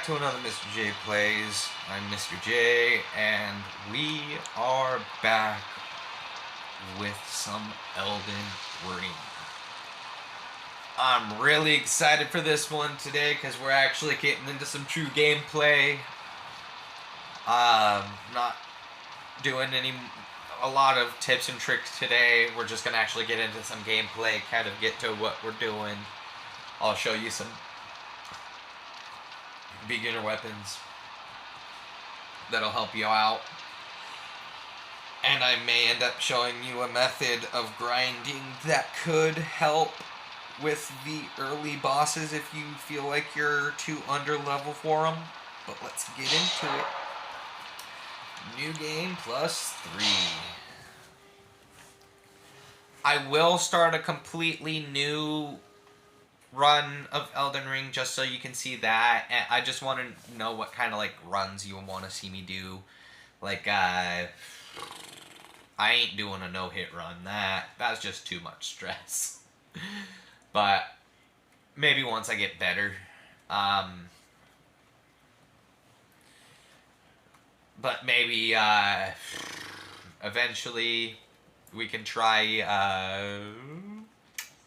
to another Mr. J Plays. I'm Mr. J, and we are back with some Elden Ring. I'm really excited for this one today because we're actually getting into some true gameplay. Not doing a lot of tips and tricks today. We're just gonna actually get into some gameplay, kind of get to what we're doing. I'll show you some beginner weapons that'll help you out. And I may end up showing you a method of grinding that could help with the early bosses if you feel like you're too under level for them. But let's get into it. New game +3. I will start a completely new run of Elden Ring just so you can see that, and I just want to know what kind of like runs you want to see me do. Like I ain't doing a no-hit run. That's just too much stress. But maybe once I get better. But maybe eventually we can try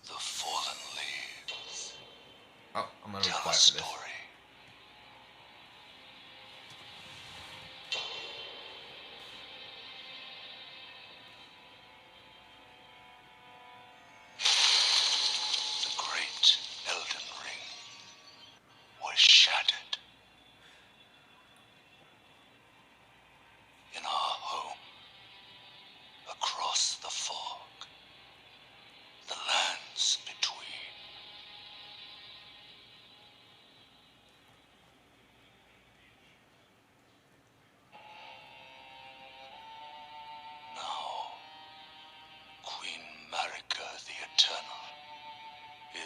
The fallen leaves. oh, I'm gonna Tell reply a for this. story. The great Elden Ring was shattered in our home, across the fog, the lands between. Now, Queen Marika the Eternal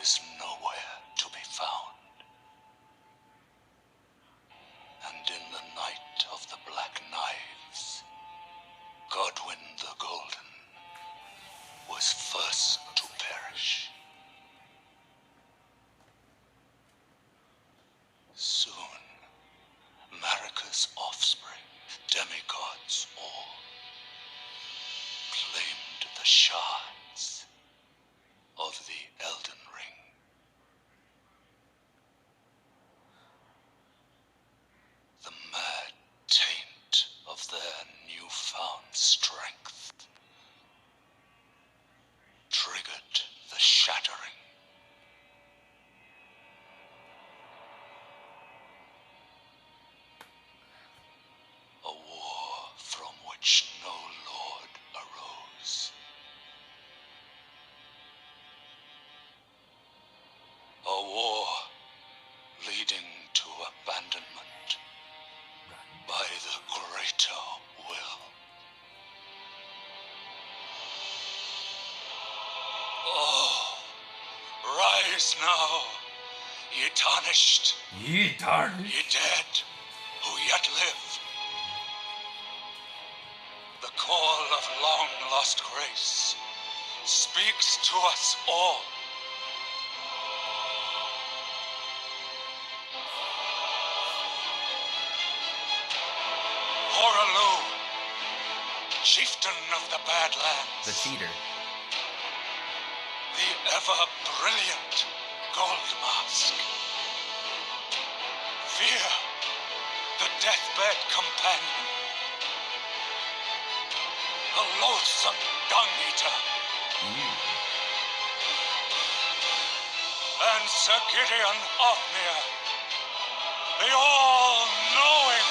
is nowhere to be found. And in the night of the Black Knives, Godwyn the Golden was first to perish. Soon, Marika's offspring, demigods all, claimed the shards of the Elden Ring. The mad taint of their newfound strength triggered the shattering. A war from which no lord arose. A war leading to abandonment by the greater will. Oh, rise now, ye tarnished, Ye darn. ye dead, who yet live. The call of long-lost grace speaks to us all. Horalu, chieftain of the Badlands. The cheater. The ever-brilliant Gold Mask. Fear, the deathbed companion. The loathsome dung-eater. And Sir Gideon Ofnir, the all-knowing.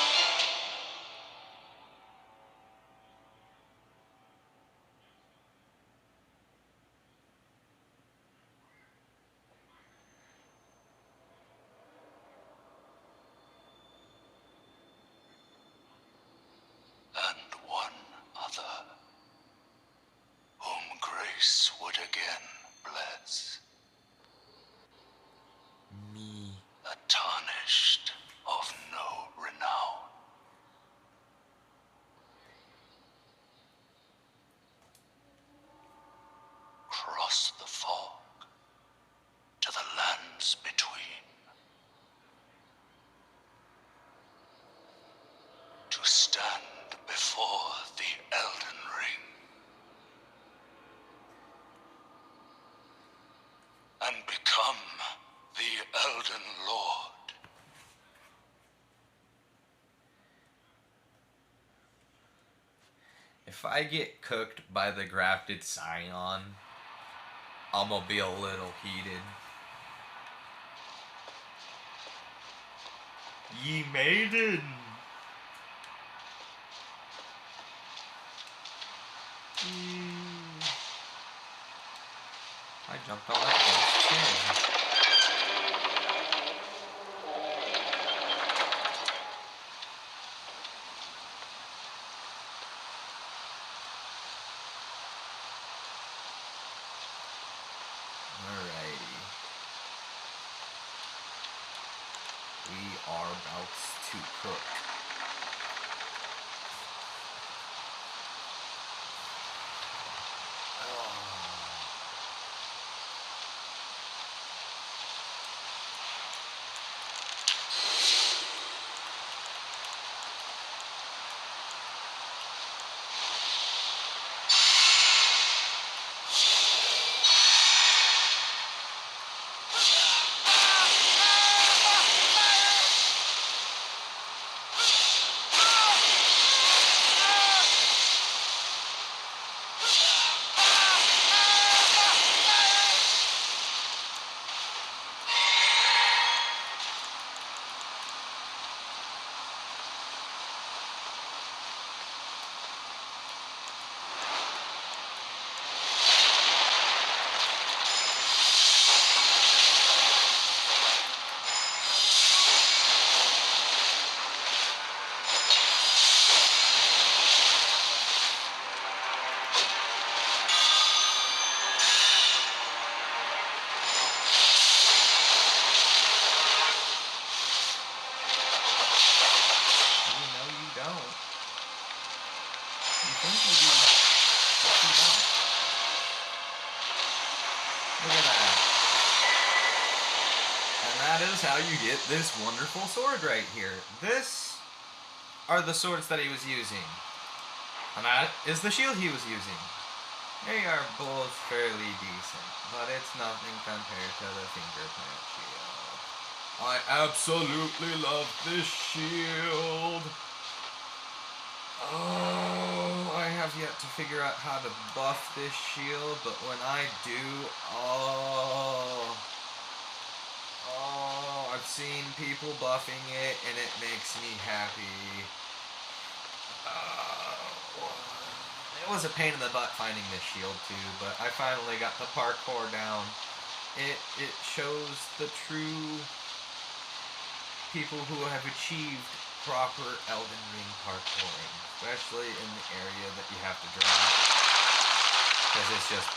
And one other, whom grace would again bless. Me. A tarnished of no renown. Cross the fog to the lands between. before the Elden Ring and become the Elden Lord. If I get cooked by the grafted scion, I'm gonna be a little heated. Ye maiden! I jumped on that guy's chin. Alrighty. We are about to cook. How you get this wonderful sword right here. This are the swords that he was using. And that is the shield he was using. They are both fairly decent, but it's nothing compared to the fingerprint shield. I absolutely love this shield. Oh, I have yet to figure out how to buff this shield, but when I do, I've seen people buffing it, and it makes me happy. It was a pain in the butt finding this shield too, but I finally got the parkour down. It shows the true people who have achieved proper Elden Ring parkouring, especially in the area that you have to drop, because it's just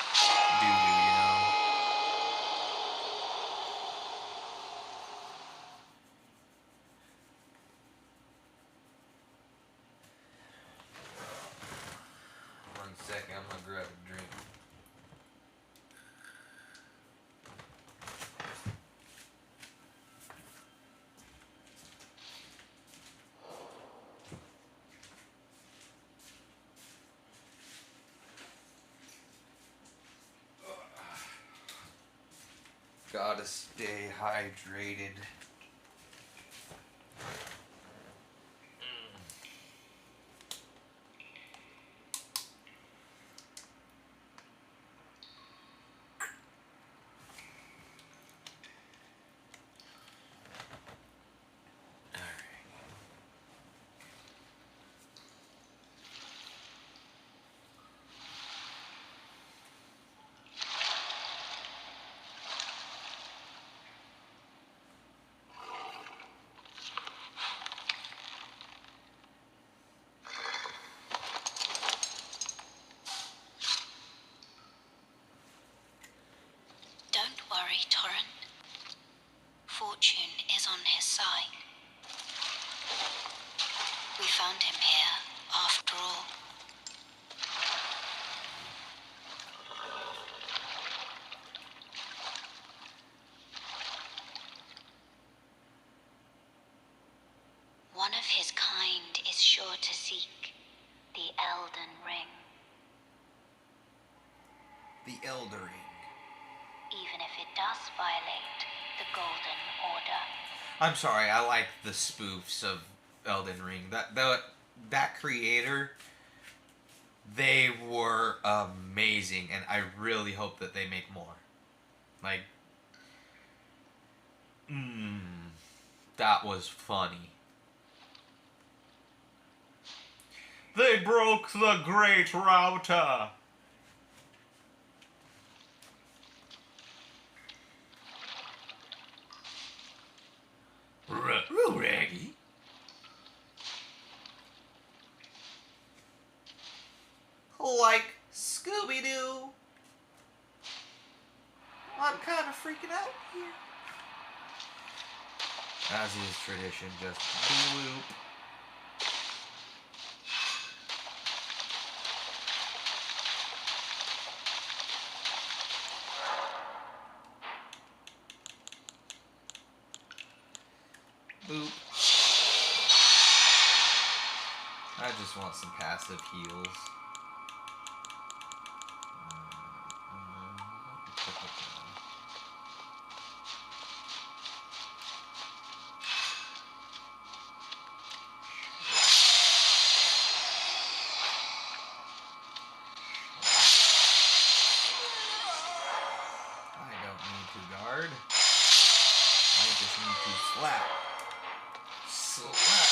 doo-doo, you know. Second, I'm gonna grab a drink. Gotta stay hydrated. the Elder Ring. even if it does violate the Golden Order. I'm sorry, I like the spoofs of Elden Ring. That creator, they were amazing, and I really hope that they make more. Like, that was funny. They broke the Great Router. Raggy. Like Scooby-Doo. I'm kind of freaking out here. As is tradition, just bloop. Boop. I just want some passive heals. I don't need to guard. I just need to slap. Slap.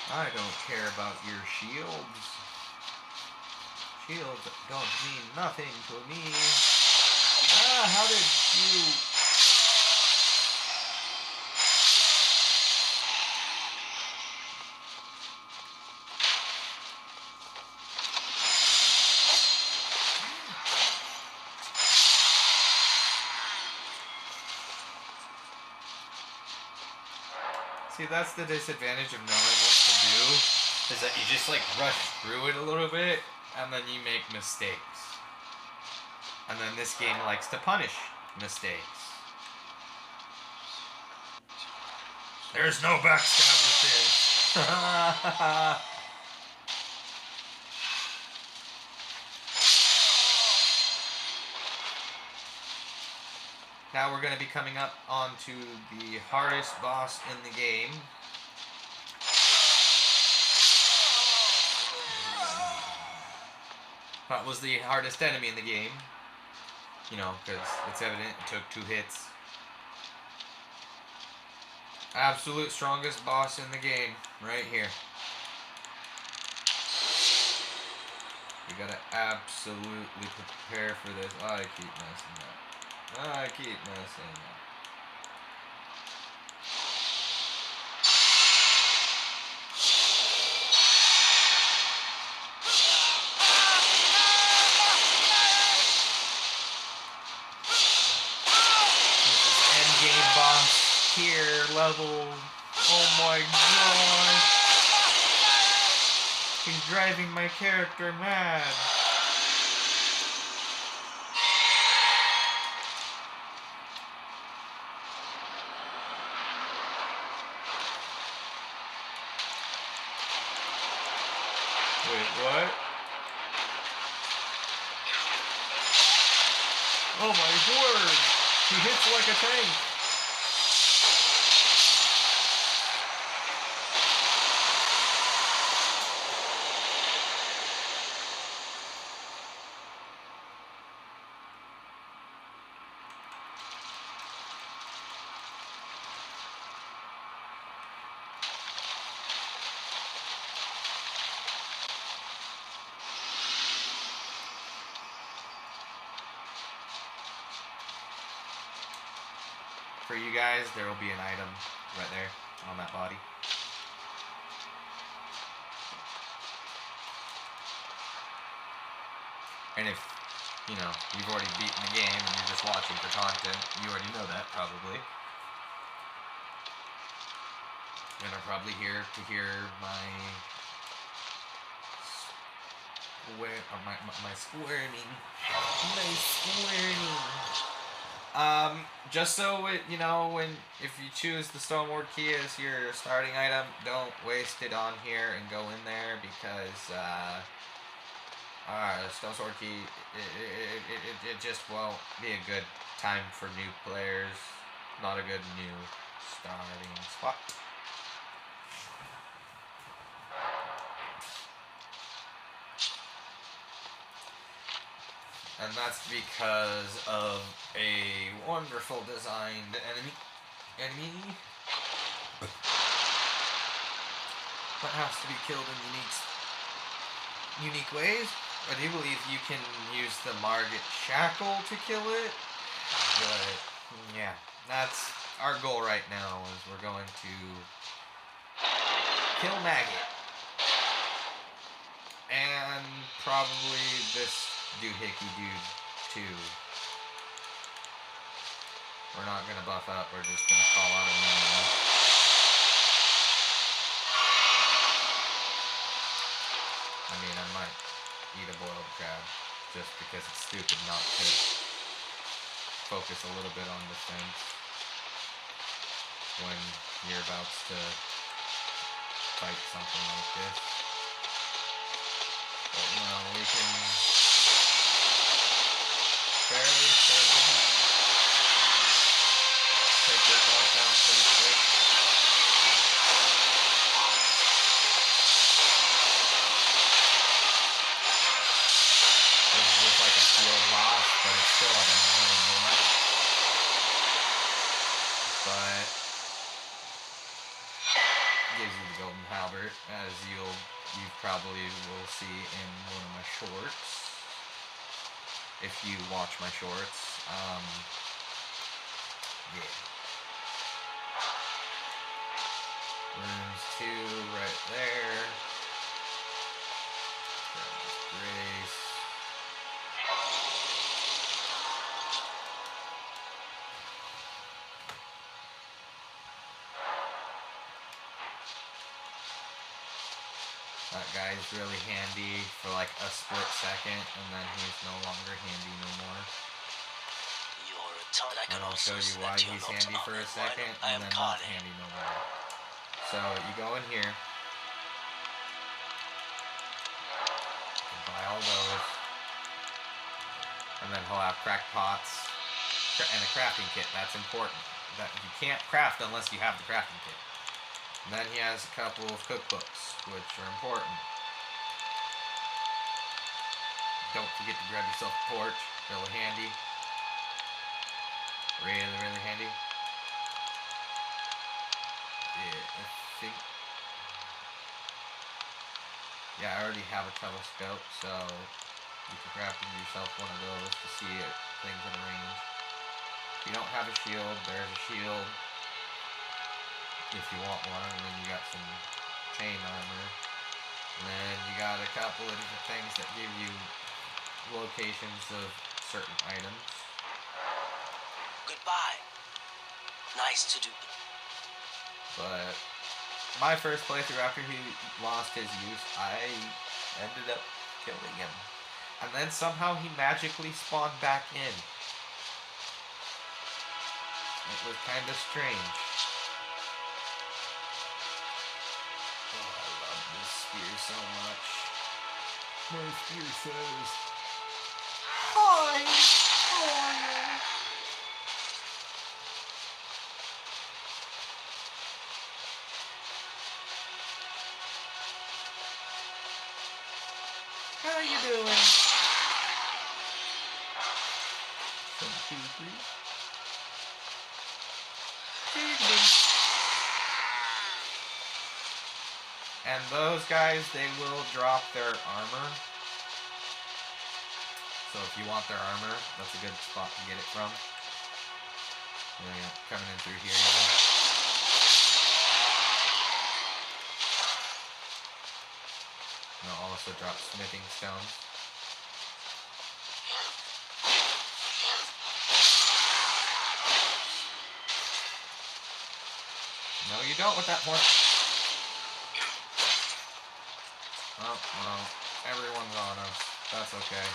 I don't care about your shields. Shields don't mean nothing to me. How did you... See, that's the disadvantage of knowing what to do, is that you just like rush through it a little bit, and then you make mistakes. And then this game likes to punish mistakes. There's no backstab with this. Now we're going to be coming up onto the hardest boss in the game. That was the hardest enemy in the game. You know, because it's evident it took 2 hits. Absolute strongest boss in the game, right here. You gotta absolutely prepare for this. Oh, I keep messing up. I keep messing up. Endgame boss tier level. Oh my god. He's driving my character mad. Wait, what? Oh my word! He hits like a tank! For you guys, there will be an item right there on that body. And if, you know, you've already beaten the game and you're just watching for content, you already know that, probably. and are probably here to hear my my squirming. My squirming. Just so it, when if you choose the Stoneward Key as your starting item, don't waste it on here and go in there because Stone Sword Key, it just won't be a good time for new players. Not a good new starting spot. And that's because of a wonderful designed enemy that has to be killed in unique ways. I do believe you can use the Margit Shackle to kill it, but yeah, that's our goal right now. Is we're going to kill Maggot and probably this doohickey dude too. We're not gonna buff up. We're just gonna call out a minion. I mean, I might eat a boiled crab just because it's stupid not to focus a little bit on defense when you're about to fight something like this. But we can fairly certainly take this boss down pretty quick. This is just like a field loss, but it's still an annoying one. But gives you the golden halberd, as you probably will see in one of my shorts. If you watch my shorts, yeah. Rooms 2 right there. Grace. That guy's really handy for like a split second, and then he's no longer handy no more. And I'll show you why he's handy for a second, and then not handy no more. So you go in here, you buy all those, and then he'll have cracked pots and a crafting kit. That's important. That you can't craft unless you have the crafting kit. And then he has a couple of cookbooks, which are important. Don't forget to grab yourself a torch, really handy. Really, really handy. Yeah, I think. Yeah, I already have a telescope, so you can craft yourself one of those to see things at a range. If you don't have a shield, there's a shield. If you want one, and then you got some chain armor. And then you got a couple of different things that give you locations of certain items. Goodbye. Nice to do. But my first playthrough after he lost his use, I ended up killing him. And then somehow he magically spawned back in. It was kind of strange. Spear so much. My spear says, "Hi, how are you?" How you doing? 1, 2, 3. And those guys, they will drop their armor. So if you want their armor, that's a good spot to get it from. Yeah, coming in through here. And they'll also drop smithing stones. No, you don't with that one. Oh, well. Everyone's on us. That's okay.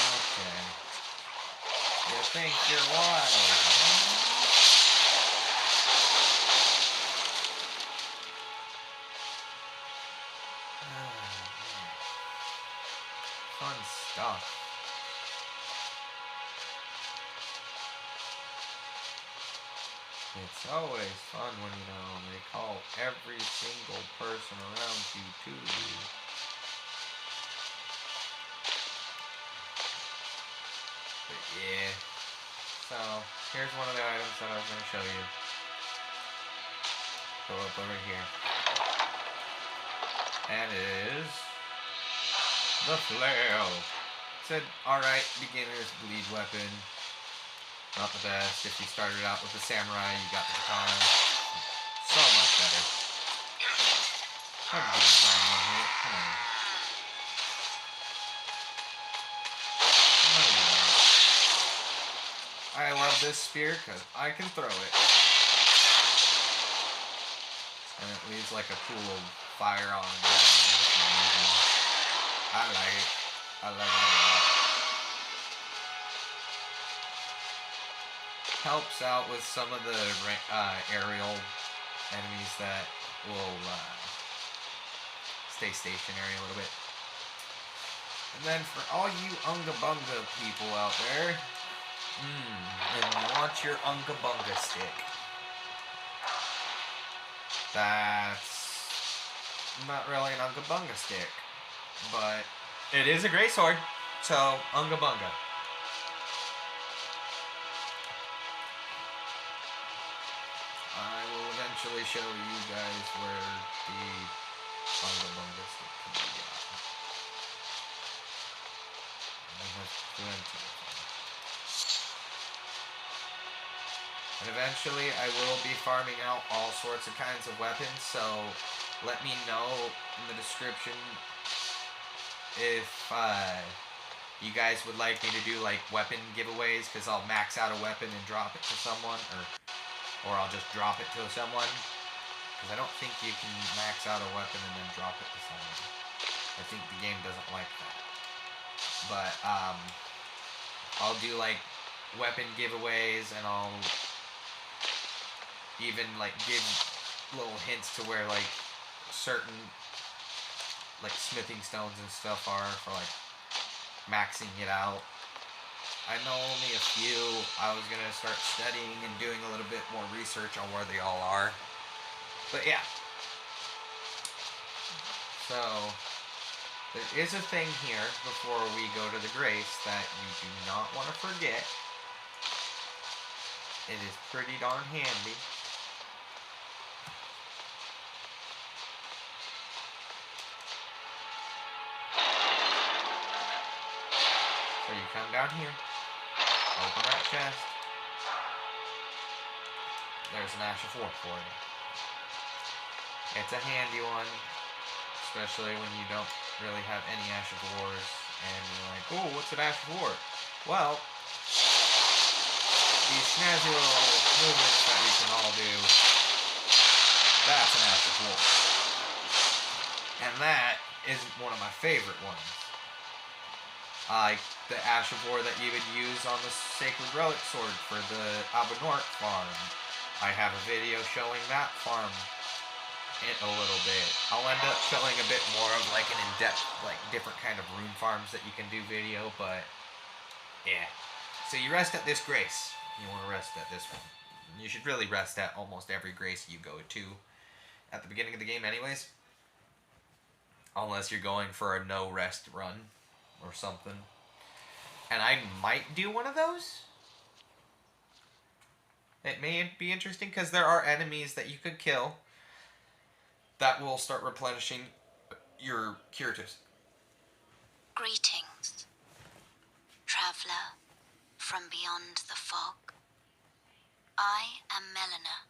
Okay. You think you're wise, huh? Fun stuff. It's always fun when, you know, they call every single person around you to you. But yeah. So, here's one of the items that I was going to show you. Go up over here. And it is the flail. It said, alright, beginner's bleed weapon. Not the best. If you started out with the samurai, you got the katana. So much better. Come on, here. Come on. No, you don't. I love this spear because I can throw it. And it leaves like a pool of fire on it. I like it. I love it a lot. Helps out with some of the aerial enemies that will stay stationary a little bit. And then for all you Unga Bunga people out there, and you want your Unga Bunga stick. That's not really an Unga Bunga stick, but it is a great sword, so Unga Bunga. I will eventually show you guys where the Unga Bunga stick can be got. I have plenty of them. And eventually I will be farming out all sorts of kinds of weapons, so let me know in the description if you guys would like me to do like weapon giveaways, because I'll max out a weapon and drop it to someone, or I'll just drop it to someone, because I don't think you can max out a weapon and then drop it to someone. I think the game doesn't like that. But I'll do like weapon giveaways, and I'll even like give little hints to where like certain like smithing stones and stuff are for like maxing it out. I know only a few. I was gonna start studying and doing a little bit more research on where they all are. But yeah. So there is a thing here before we go to the Grace that you do not want to forget. It is pretty darn handy. So you come down here, open that chest. There's an Ash of War for you. It's a handy one, especially when you don't really have any Ash of Wars, and you're like, oh, what's an Ash of War? Well, these snazzy little movements that we can all do, that's an Ash of War. And that is one of my favorite ones. Like the Ash of War that you would use on the Sacred Relic Sword for the Abanort farm. I have a video showing that farm in a little bit. I'll end up showing a bit more of like an in-depth, like different kind of rune farms that you can do video, but yeah. So you rest at this Grace. You want to rest at this one. You should really rest at almost every Grace you go to at the beginning of the game anyways. Unless you're going for a no rest run or something. And I might do one of those. It may be interesting because there are enemies that you could kill that will start replenishing your curatives. Greetings, traveler from beyond the fog. I am Melina.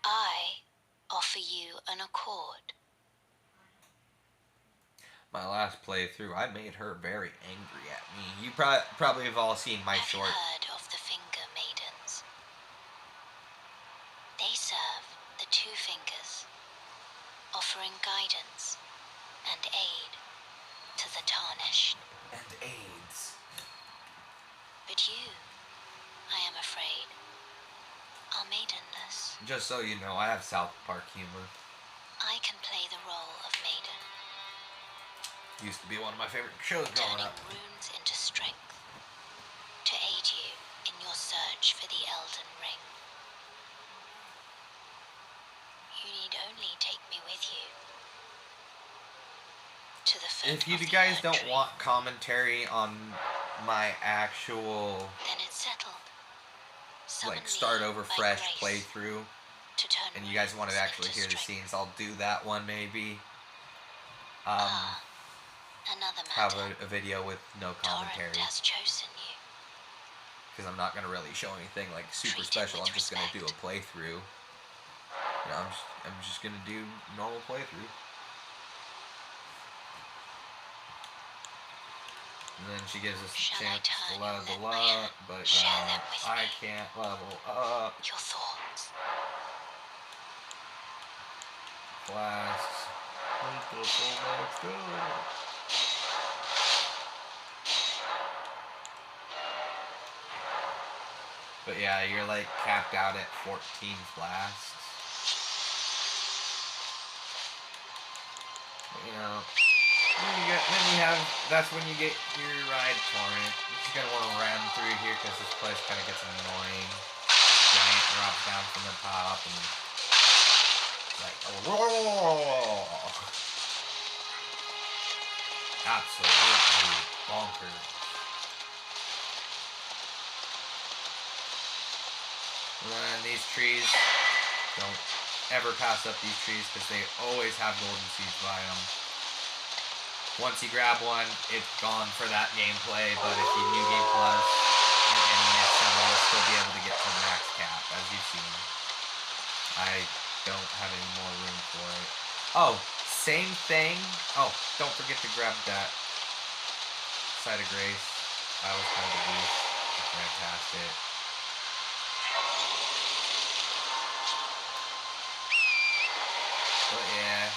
I offer you an accord. My last playthrough, I made her very angry at me. You probably have all seen my Have short. you heard of the Finger Maidens? They serve the Two Fingers, offering guidance and aid to the tarnished. And AIDS. But you, I am afraid, are maidenless. Just so you know, I have South Park humor. I can play the role of maiden, Used to be one of my favorite shows growing turning up. runes into strength to aid you in your search for the Elden Ring. You need only take me with you to the foot If you of the guys Erd don't Tree. want commentary on my actual Then it's settled. Summon like start me over by fresh grace playthrough, to turn and you guys want to runes actually into hear the strength. scenes, I'll do that one maybe. Another Have matter. a video with no Torrent commentary, has chosen you. because I'm not gonna really show anything like super Treat him special. with I'm just gonna do a respect. playthrough. You know, I'm just gonna do normal playthrough. And then she gives us a Shall I chance turn to and level let my up, hand but share them with I me? can't level up. Your thoughts. Flasks. Let's go. But yeah, you're like capped out at 14 flasks. But, you know, that's when you get your ride torrent. You're just gonna want to ram through here because this place kind of gets annoying. Giant drops down from the top and like, whoa! Absolutely bonkers. And these trees, don't ever pass up these trees because they always have golden seeds by them. Once you grab one, it's gone for that gameplay, but if you New Game Plus and miss some, you'll still be able to get to the max cap, as you've seen. I don't have any more room for it. Oh, same thing. Oh, don't forget to grab that Side of Grace. I was kind of a goose. Just ran past it. But yeah,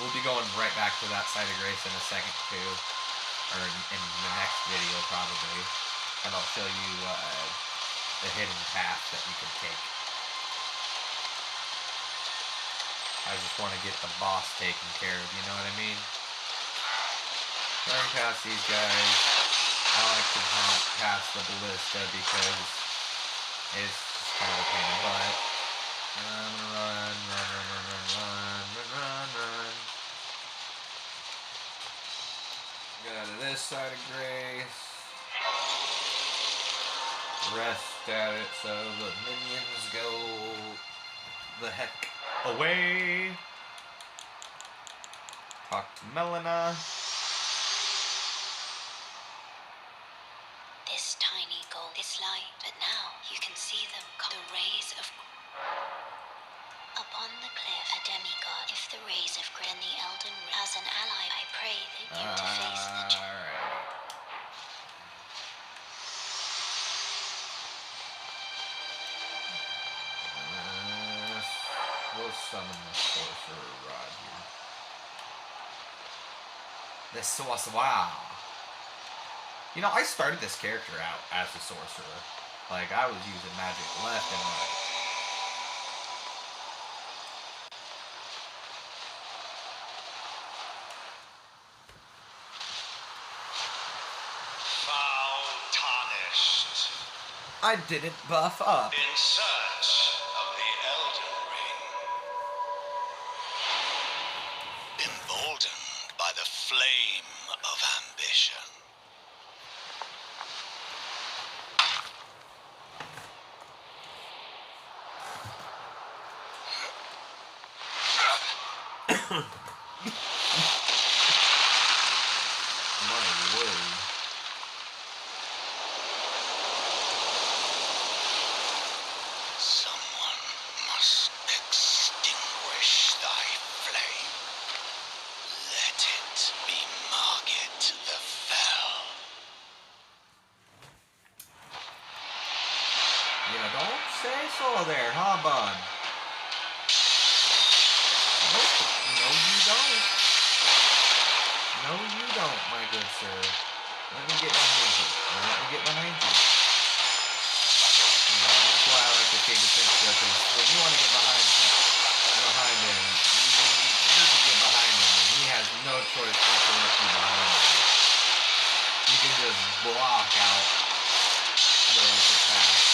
we'll be going right back to that Side of Grace in a second too, or in the next video probably, and I'll show you the hidden path that you can take. I just want to get the boss taken care of, you know what I mean? Running past these guys, I like to jump past the ballista because it's just kind of a pain in the butt. And I'm gonna run. Get out of this Side of Grace. Rest at it so the minions go the heck away. Talk to Melina. This tiny gold is light, but now you can see them. The rays of... Upon the cliff, a demigod. If the rays of Grin, the Elden Ring. As an ally, I pray that you interface the... Alright. We'll summon the sorcerer rod here. The sorcerer. You know, I started this character out as a sorcerer. Like, I was using magic left and right. Foul tarnished. I didn't buff up. In search of the Elden Ring. Emboldened by the flame of ambition. My word. Someone must extinguish thy flame. Let it be Margit the Fell. Yeah, don't say so there, huh, bud? Nope. No, you don't. No, you don't, my good sir. Let me get behind you. Let me get behind you. That's why I like the fingerprint stuff, because when you want to get behind him, you can get behind him, and he has no choice but to let you behind him. You can just block out those attacks.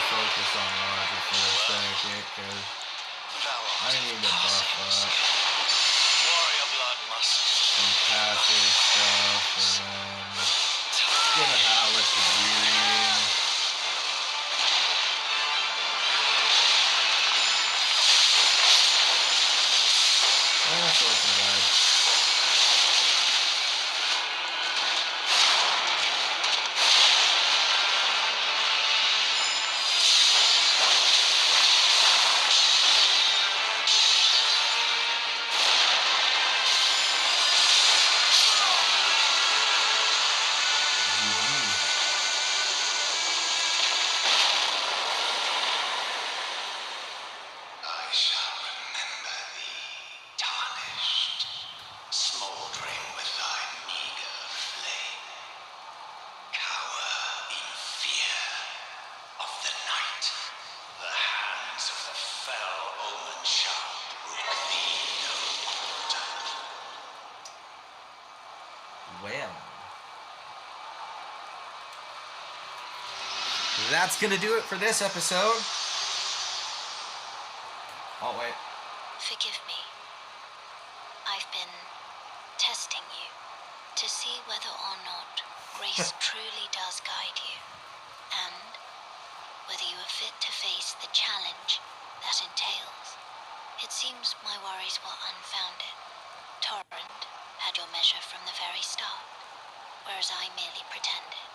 Focus on Roger for a second, because I need to buff up Warrior blood must some passive stuff, and then get a Howless Delirium. All sorts of vibes. I shall remember thee, tarnished, smoldering with thy meager flame. Cower in fear of the night. The hands of the fell omen shall brook thee no quarter. Well, that's gonna do it for this episode. Oh, wait. Forgive me. I've been testing you to see whether or not grace truly does guide you, and whether you are fit to face the challenge that entails. It seems my worries were unfounded. Torrent had your measure from the very start, whereas I merely pretended.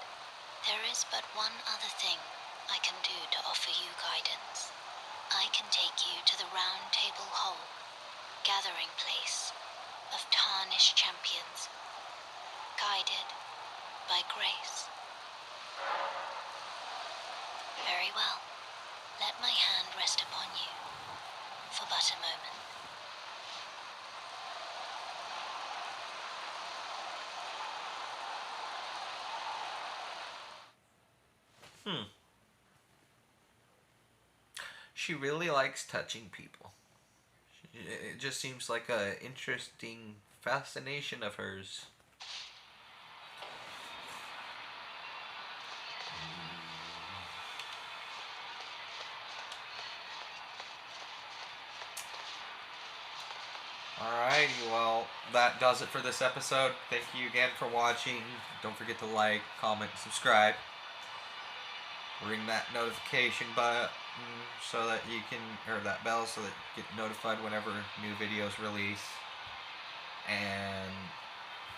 There is but one other thing I can do to offer you guidance. I can take you to the Round Table Hall, gathering place of tarnished champions, guided by grace. Very well. Let my hand rest upon you for but a moment. She really likes touching people. It just seems like a interesting fascination of hers. Alrighty, well, that does it for this episode. Thank you again for watching. Don't forget to like, comment, subscribe. Ring that notification button so that you can, or that bell so that you get notified whenever new videos release. And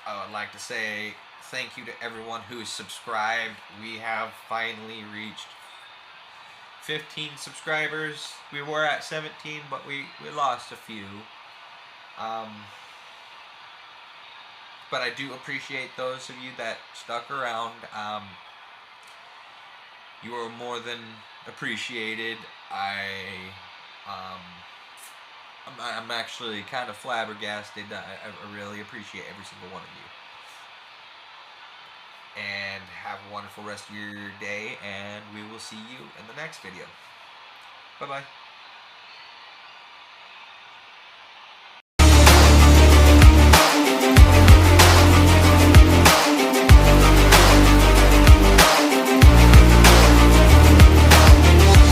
I would like to say thank you to everyone who is subscribed. We have finally reached 15 subscribers. We were at 17, but we lost a few. But I do appreciate those of you that stuck around. You are more than appreciated. I'm actually kind of flabbergasted. I really appreciate every single one of you. And have a wonderful rest of your day, and we will see you in the next video. Bye-bye.